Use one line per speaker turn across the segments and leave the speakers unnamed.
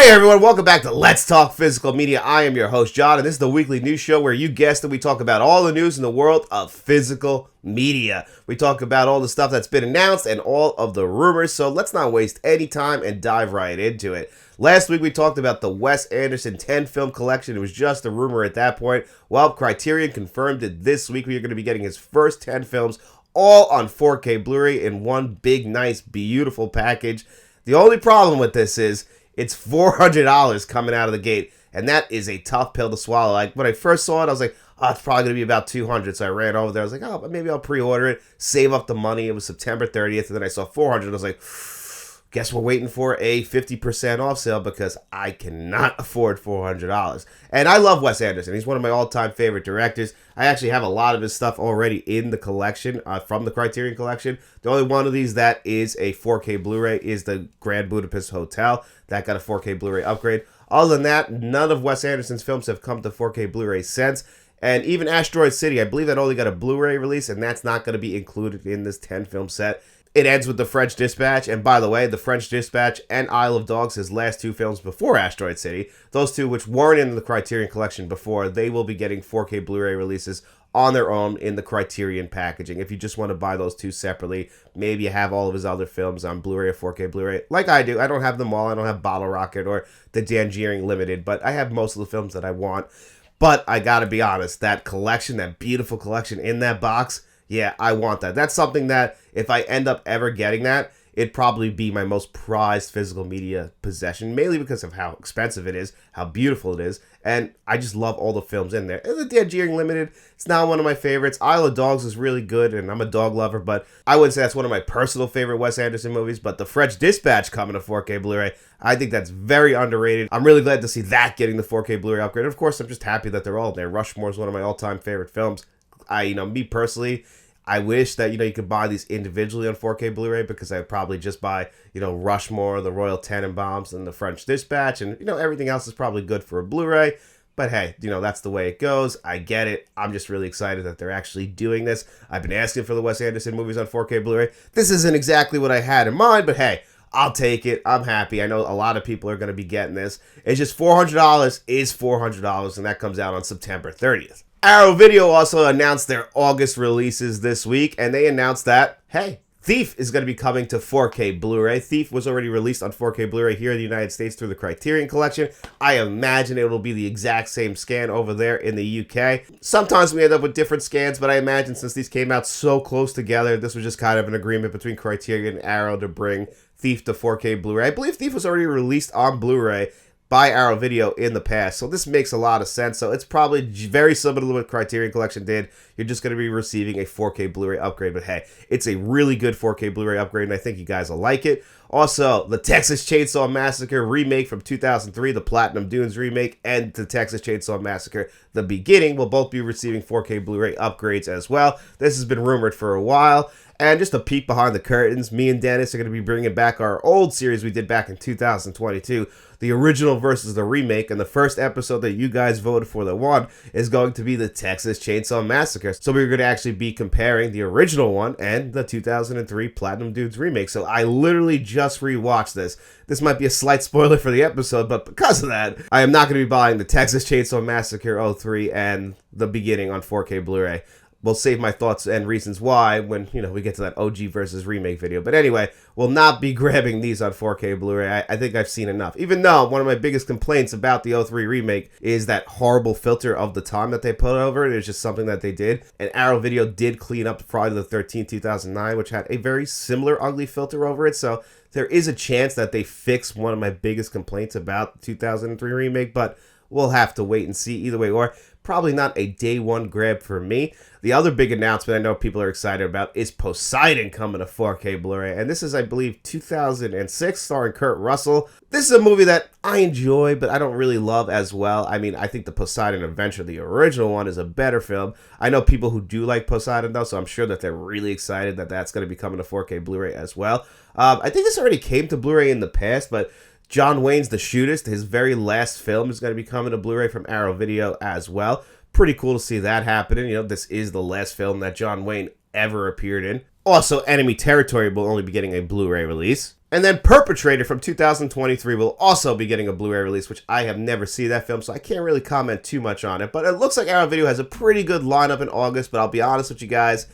Hey everyone, welcome back to Let's Talk Physical Media. I am your host, John, and this is the weekly news show where you guessed it, we talk about all the news in the world of physical media. We talk about all the stuff that's been announced and all of the rumors, so let's not waste any time and dive right into it. Last week we talked about the Wes Anderson 10-film collection. It was just a rumor at that point. Well, Criterion confirmed it this week. We are going to be getting his first 10 films all on 4K Blu-ray in one big, nice, beautiful package. The only problem with this is it's $400 coming out of the gate, and that is a tough pill to swallow. Like, when I first saw it, I was like, oh, it's probably going to be about $200, so I ran over there. I was like, oh, maybe I'll pre-order it, save up the money. It was September 30th, and then I saw $400, and I was like, guess we're waiting for a 50% off sale because I cannot afford $400. And I love Wes Anderson. He's one of my all-time favorite directors. I actually have a lot of his stuff already in the collection, from the Criterion collection. The only one of these that is a 4K Blu-ray is the Grand Budapest Hotel. That got a 4K Blu-ray upgrade. Other than that, none of Wes Anderson's films have come to 4K Blu-ray since. And even Asteroid City, I believe that only got a Blu-ray release, and that's not going to be included in this 10-film set. It ends with The French Dispatch, and by the way, The French Dispatch and Isle of Dogs, his last two films before Asteroid City, those two which weren't in the Criterion collection before, they will be getting 4K Blu-ray releases on their own in the Criterion packaging. If you just want to buy those two separately, maybe you have all of his other films on Blu-ray or 4K Blu-ray, like I do. I don't have them all. I don't have Bottle Rocket or the Tangerine Limited, but I have most of the films that I want. But I gotta be honest, that collection, that beautiful collection in that box, yeah, I want that. That's something that if I end up ever getting that, it'd probably be my most prized physical media possession, mainly because of how expensive it is, how beautiful it is, and I just love all the films in there. And the Tangerine Limited, it's not one of my favorites. Isle of Dogs is really good, and I'm a dog lover, but I wouldn't say that's one of my personal favorite Wes Anderson movies, but The French Dispatch coming to 4K Blu-ray, I think that's very underrated. I'm really glad to see that getting the 4K Blu-ray upgrade. And of course, I'm just happy that they're all there. Rushmore is one of my all-time favorite films. Me personally, I wish that, you could buy these individually on 4K Blu-ray because I'd probably just buy, Rushmore, the Royal Tenenbaums, and the French Dispatch, and, everything else is probably good for a Blu-ray. But hey, that's the way it goes. I get it. I'm just really excited that they're actually doing this. I've been asking for the Wes Anderson movies on 4K Blu-ray. This isn't exactly what I had in mind, but hey, I'll take it. I'm happy. I know a lot of people are going to be getting this. It's just $400 is $400, and that comes out on September 30th. AROW Video also announced their August releases this week, and they announced that, hey, Thief is going to be coming to 4K Blu-ray. Thief was already released on 4K Blu-ray here in the United States through the Criterion Collection. I imagine it will be the exact same scan over there in the UK. Sometimes we end up with different scans, but I imagine since these came out so close together, this was just kind of an agreement between Criterion and AROW to bring Thief to 4K Blu-ray. I believe Thief was already released on Blu-ray by AROW Video in the past, so this makes a lot of sense. So it's probably very similar to what Criterion Collection did. You're just going to be receiving a 4K Blu-ray upgrade, but hey, it's a really good 4K Blu-ray upgrade, and I think you guys will like it. Also, the Texas Chainsaw Massacre remake from 2003, the Platinum Dunes remake, and the Texas Chainsaw Massacre, The Beginning, will both be receiving 4K Blu-ray upgrades as well. This has been rumored for a while. And just a peek behind the curtains, me and Dennis are going to be bringing back our old series we did back in 2022, the original versus the remake, and the first episode that you guys voted for that won is going to be the Texas Chainsaw Massacre. So we're going to actually be comparing the original one and the 2003 Platinum Dudes remake. So I literally just rewatched this. This might be a slight spoiler for the episode, but because of that, I am not going to be buying the Texas Chainsaw Massacre 03 and The Beginning on 4K Blu-ray. We'll save my thoughts and reasons why when, we get to that OG versus remake video. But anyway, we'll not be grabbing these on 4K Blu-ray. I think I've seen enough. Even though one of my biggest complaints about the 03 remake is that horrible filter of the time that they put over it. It's just something that they did. And AROW Video did clean up Friday the 13th, 2009, which had a very similar ugly filter over it. So there is a chance that they fix one of my biggest complaints about the 2003 remake, but we'll have to wait and see either way, or probably not a day one grab for me. The other big announcement I know people are excited about is Poseidon coming to 4K Blu-ray. And this is, I believe, 2006, starring Kurt Russell. This is a movie that I enjoy, but I don't really love as well. I mean, I think the Poseidon Adventure, the original one, is a better film. I know people who do like Poseidon, though, so I'm sure that they're really excited that that's going to be coming to 4K Blu-ray as well. I think this already came to Blu-ray in the past, but John Wayne's The Shootist, his very last film, is going to be coming to Blu-ray from AROW Video as well. Pretty cool to see that happening. This is the last film that John Wayne ever appeared in. Also, Enemy Territory will only be getting a Blu-ray release. And then Perpetrator from 2023 will also be getting a Blu-ray release, which I have never seen that film, so I can't really comment too much on it. But it looks like AROW Video has a pretty good lineup in August, but I'll be honest with you guys,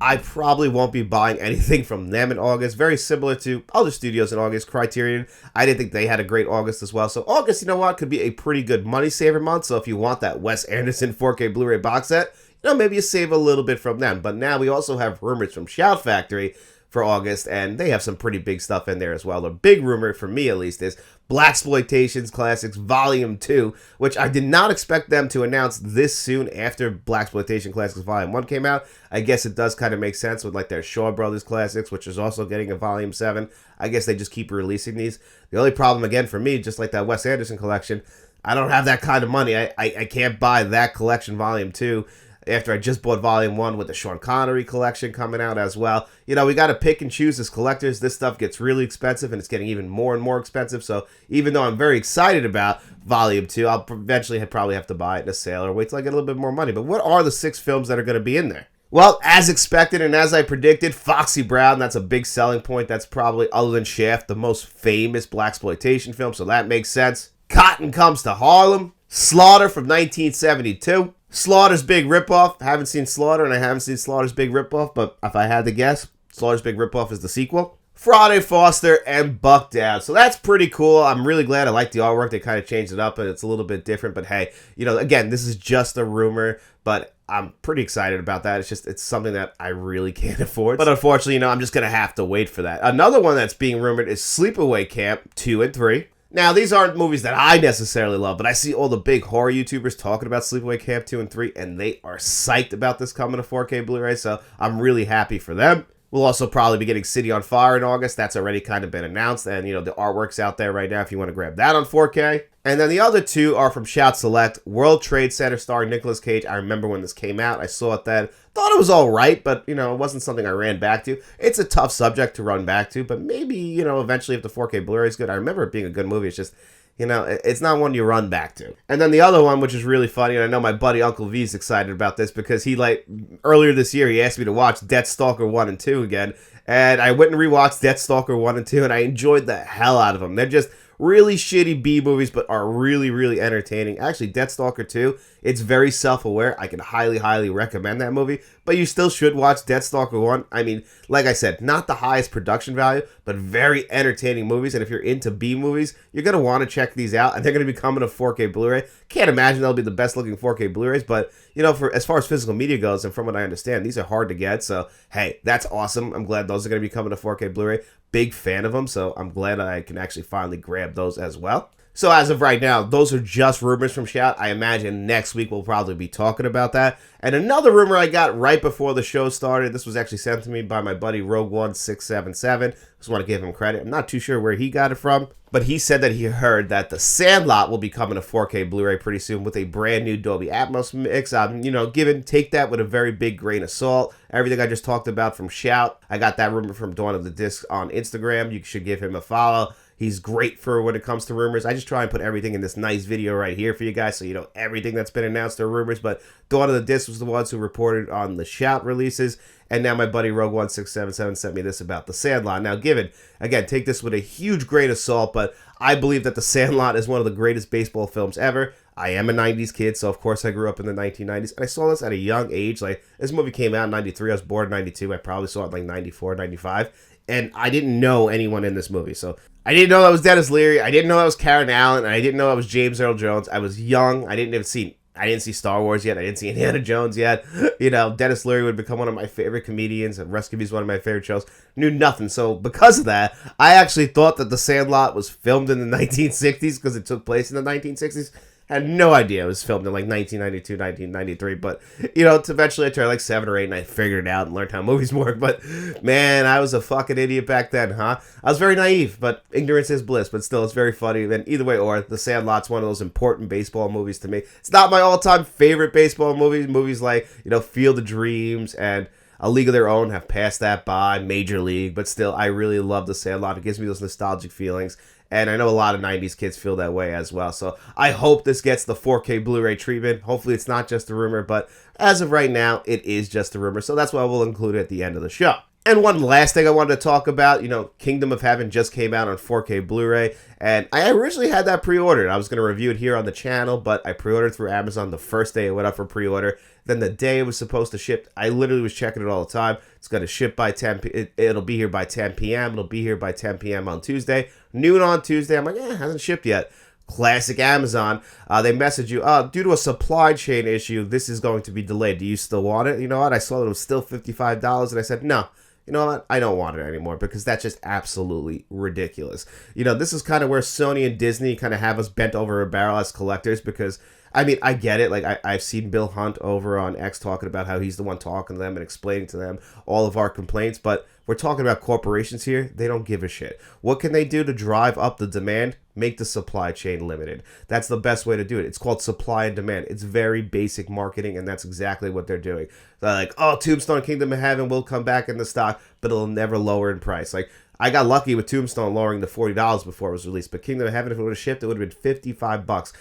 I probably won't be buying anything from them in August. Very similar to other studios in August. Criterion, I didn't think they had a great August as well. So August, you know what, could be a pretty good money saver month. So if you want that Wes Anderson 4K Blu-ray box set, you know, maybe you save a little bit from them. But now we also have rumors from Shout Factory for August, and they have some pretty big stuff in there as well. The big rumor, for me at least, is Blaxploitation's Classics Volume 2, which I did not expect them to announce this soon after Blaxploitation Classics Volume 1 came out. I guess it does kind of make sense with like their Shaw Brothers Classics, which is also getting a Volume 7. I guess they just keep releasing these. The only problem, again, for me, just like that Wes Anderson collection, I don't have that kind of money. I can't buy that collection Volume 2 after I just bought Volume 1 with the Sean Connery collection coming out as well. You know, we got to pick and choose as collectors. This stuff gets really expensive, and it's getting even more and more expensive. So even though I'm very excited about Volume 2, I'll eventually probably have to buy it in a sale or wait till I get a little bit more money. But what are the 6 films that are going to be in there? Well, as expected and as I predicted, Foxy Brown, that's a big selling point. That's probably, other than Shaft, the most famous blaxploitation film, so that makes sense. Cotton Comes to Harlem. Slaughter from 1972. Slaughter's Big Ripoff. I haven't seen Slaughter, and I haven't seen Slaughter's Big Ripoff, but if I had to guess, Slaughter's Big Ripoff is the sequel. Friday Foster and Buck Down. So that's pretty cool. I'm really glad. I like the artwork. They kind of changed it up, and it's a little bit different. But hey, you know, again, this is just a rumor, but I'm pretty excited about that. It's something that I really can't afford. But unfortunately, you know, I'm just going to have to wait for that. Another one that's being rumored is Sleepaway Camp 2 and 3. Now, these aren't movies that I necessarily love, but I see all the big horror YouTubers talking about Sleepaway Camp 2 and 3, and they are psyched about this coming to 4K Blu-ray, so I'm really happy for them. We'll also probably be getting City on Fire in August. That's already kind of been announced, and, you know, the artwork's out there right now if you want to grab that on 4K. And then the other two are from Shout Select. World Trade Center starring Nicolas Cage. I remember when this came out. I saw it then. Thought it was all right, but, you know, it wasn't something I ran back to. It's a tough subject to run back to, but maybe, you know, eventually if the 4K Blu-ray is good. I remember it being a good movie. It's just, you know, it's not one you run back to. And then the other one, which is really funny, and I know my buddy Uncle V is excited about this because he, like, earlier this year, he asked me to watch Deathstalker 1 and 2 again. And I went and rewatched Deathstalker 1 and 2, and I enjoyed the hell out of them. They're just really shitty B movies, but are really, really entertaining. Actually, Deathstalker 2, it's very self-aware. I can highly, highly recommend that movie, but you still should watch Deathstalker 1. I mean, like I said, not the highest production value, but very entertaining movies, and if you're into B movies, you're going to want to check these out, and they're going to be coming to 4K Blu-ray. Can't imagine they'll be the best-looking 4K Blu-rays, but, you know, for as far as physical media goes, and from what I understand, these are hard to get, so, hey, that's awesome. I'm glad those are going to be coming to 4K Blu-ray. Big fan of them, so I'm glad I can actually finally grab those as well. So as of right now, those are just rumors from Shout. I imagine next week we'll probably be talking about that. And another rumor I got right before the show started, this was actually sent to me by my buddy Rogue1677. Just want to give him credit. I'm not too sure where he got it from, but he said that he heard that the Sandlot will be coming to 4K Blu-ray pretty soon with a brand new Dolby Atmos mix. You know, take that with a very big grain of salt. Everything I just talked about from Shout, I got that rumor from Dawn of the Disc on Instagram. You should give him a follow. He's great for when it comes to rumors. I just try and put everything in this nice video right here for you guys so you know everything that's been announced are rumors. But Dawn of the Disc was the ones who reported on the Shout releases. And now my buddy Rogue1677 sent me this about the Sandlot. Now, again, take this with a huge grain of salt, but I believe that the Sandlot is one of the greatest baseball films ever. I am a 90s kid, so of course I grew up in the 1990s. And I saw this at a young age. Like, this movie came out in 93. I was born in 92. I probably saw it in like 94, 95. And I didn't know anyone in this movie. So I didn't know that was Dennis Leary. I didn't know that was Karen Allen. And I didn't know that was James Earl Jones. I was young. I didn't see Star Wars yet. I didn't see Indiana Jones yet. You know, Dennis Leary would become one of my favorite comedians, and Rescue Me is one of my favorite shows. Knew nothing. So because of that, I actually thought that The Sandlot was filmed in the 1960s because it took place in the 1960s. Had no idea it was filmed in like 1992, 1993, but, you know, eventually I turned like 7 or 8 and I figured it out and learned how movies work, but, man, I was a fucking idiot back then, huh? I was very naive, but ignorance is bliss, but still, it's very funny, and either way, or The Sandlot's one of those important baseball movies to me. It's not my all-time favorite baseball movies like, you know, Field of Dreams and A League of Their Own have passed that by, Major League, but still, I really love The Sandlot. It gives me those nostalgic feelings. And I know a lot of 90s kids feel that way as well. So I hope this gets the 4K Blu-ray treatment. Hopefully it's not just a rumor, but as of right now, it is just a rumor. So that's why we'll include it at the end of the show. And one last thing I wanted to talk about, Kingdom of Heaven just came out on 4K Blu-ray, and I originally had that pre-ordered. I was going to review it here on the channel, but I pre-ordered through Amazon the first day it went up for pre-order. Then the day it was supposed to ship, I literally was checking it all the time. It's going to ship by 10 p.m. It'll be here by 10 p.m. It'll be here by 10 p.m. on Tuesday. Noon on Tuesday, I'm like, it hasn't shipped yet. Classic Amazon. They message you, due to a supply chain issue, this is going to be delayed. Do you still want it? You know what? I saw that it was still $55, and I said, no. You know what? I don't want it anymore because that's just absolutely ridiculous. This is kind of where Sony and Disney kind of have us bent over a barrel as collectors because, I mean, I get it. Like, I've seen Bill Hunt over on X talking about how he's the one talking to them and explaining to them all of our complaints, but we're talking about corporations here. They don't give a shit. What can they do to drive up the demand? Make the supply chain limited. That's the best way to do it. It's called supply and demand. It's very basic marketing, and that's exactly what they're doing. They're like, oh, Tombstone Kingdom of Heaven will come back in the stock, but it'll never lower in price. Like, I got lucky with Tombstone lowering to $40 before it was released, but Kingdom of Heaven, if it would have shipped, it would have been $55.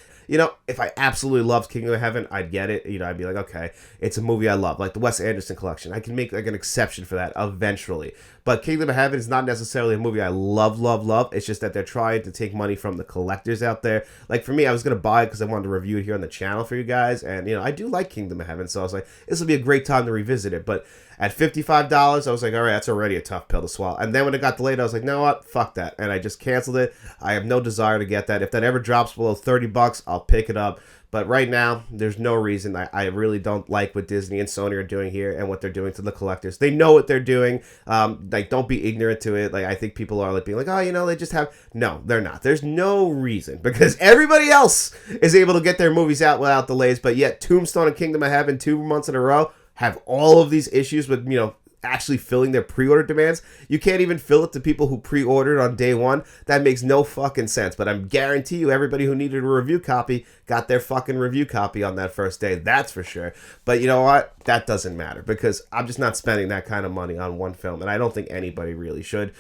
If I absolutely loved Kingdom of Heaven, I'd get it. I'd be like, okay, it's a movie I love, like the Wes Anderson collection. I can make like an exception for that eventually. But Kingdom of Heaven is not necessarily a movie I love. It's just that they're trying to take money from the collectors out there. Like for me, I was going to buy it because I wanted to review it here on the channel for you guys. And, I do like Kingdom of Heaven. So I was like, this will be a great time to revisit it. But at $55, I was like, all right, that's already a tough pill to swallow. And then when it got delayed, I was like, you know what? Fuck that. And I just canceled it. I have no desire to get that. If that ever drops below $30, I'll pick it up. But right now, there's no reason. I really don't like what Disney and Sony are doing here and what they're doing to the collectors. They know what they're doing. Don't be ignorant to it. Like, I think people are like being like, oh, they just have... No, they're not. There's no reason because everybody else is able to get their movies out without delays, but yet Tombstone and Kingdom of Heaven 2 months in a row have all of these issues with, actually filling their pre-order demands. You can't even fill it to people who pre-ordered on day one. That makes no fucking sense. But I guarantee you everybody who needed a review copy got their fucking review copy on that first day. That's for sure. But you know what? That doesn't matter because I'm just not spending that kind of money on one film. And I don't think anybody really should.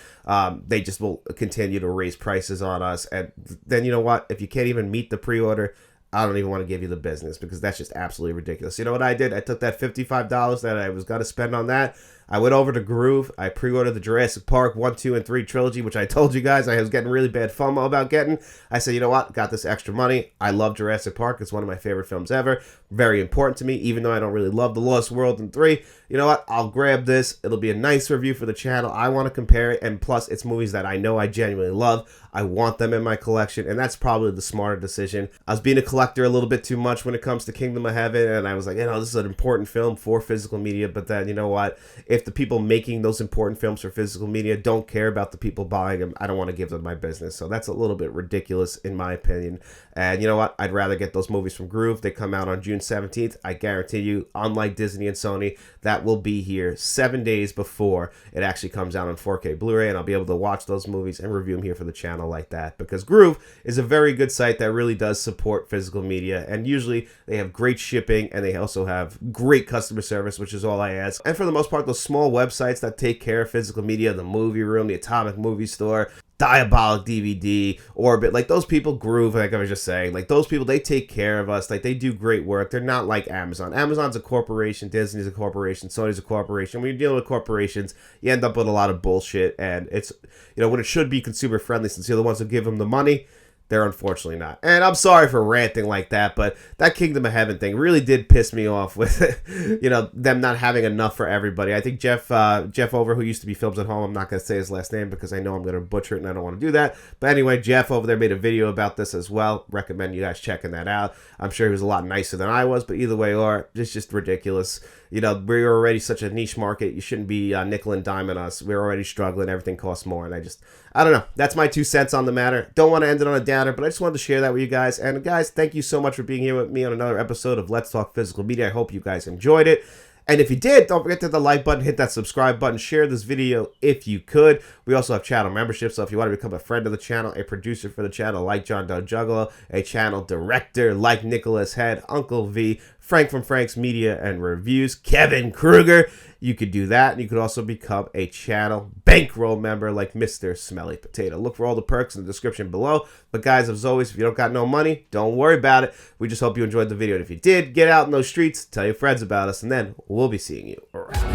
They just will continue to raise prices on us. And then you know what? If you can't even meet the pre-order, I don't even want to give you the business because that's just absolutely ridiculous. You know what I did? I took that $55 that I was going to spend on that. I went over to Groove. I pre-ordered the Jurassic Park 1, 2, and 3 trilogy, which I told you guys I was getting really bad FOMO about getting. I said, you know what? Got this extra money. I love Jurassic Park. It's one of my favorite films ever. Very important to me, even though I don't really love The Lost World and 3. You know what? I'll grab this. It'll be a nice review for the channel. I want to compare it, and plus, it's movies that I know I genuinely love. I want them in my collection, and that's probably the smarter decision. I was being a collector a little bit too much when it comes to Kingdom of Heaven, and I was like, this is an important film for physical media, but then, you know what? If the people making those important films for physical media don't care about the people buying them, I don't want to give them my business. So that's a little bit ridiculous in my opinion. And you know what? I'd rather get those movies from Groove. They come out on June 17th. I guarantee you, unlike Disney and Sony, that will be here 7 days before it actually comes out on 4K Blu-ray, and I'll be able to watch those movies and review them here for the channel like that, because Groove is a very good site that really does support physical media, and usually they have great shipping, and they also have great customer service, which is all I ask. And for the most part, those small websites that take care of physical media, the Movie Room, the Atomic Movie Store, Diabolic DVD, Orbit, like those people, Groove, like I was just saying, like those people, they take care of us. Like they do great work. They're not like Amazon. Amazon's a corporation, Disney's a corporation, Sony's a corporation. When you're dealing with corporations, you end up with a lot of bullshit, and it's, when it should be consumer friendly, since you're the ones who give them the money, they're unfortunately not. And I'm sorry for ranting like that, but that Kingdom of Heaven thing really did piss me off with, them not having enough for everybody. I think Jeff over, who used to be Films at Home, I'm not going to say his last name because I know I'm going to butcher it and I don't want to do that. But anyway, Jeff over there made a video about this as well. Recommend you guys checking that out. I'm sure he was a lot nicer than I was, but either way, it's just ridiculous. We're already such a niche market. You shouldn't be nickel and diming us. We're already struggling. Everything costs more. And I don't know. That's my 2 cents on the matter. Don't want to end it on a downer, but I just wanted to share that with you guys. And guys, thank you so much for being here with me on another episode of Let's Talk Physical Media. I hope you guys enjoyed it. And if you did, don't forget to hit the like button, hit that subscribe button, share this video if you could. We also have channel membership, so if you want to become a friend of the channel, a producer for the channel like John Doe Juggalo, a channel director like Nicholas Head, Uncle V, Frank from Frank's Media and Reviews, Kevin Kruger, you could do that. And you could also become a channel bankroll member like Mr. Smelly Potato. Look for all the perks in the description below. But guys, as always, if you don't got no money, don't worry about it. We just hope you enjoyed the video. And if you did, get out in those streets, tell your friends about us, and then we'll be seeing you around.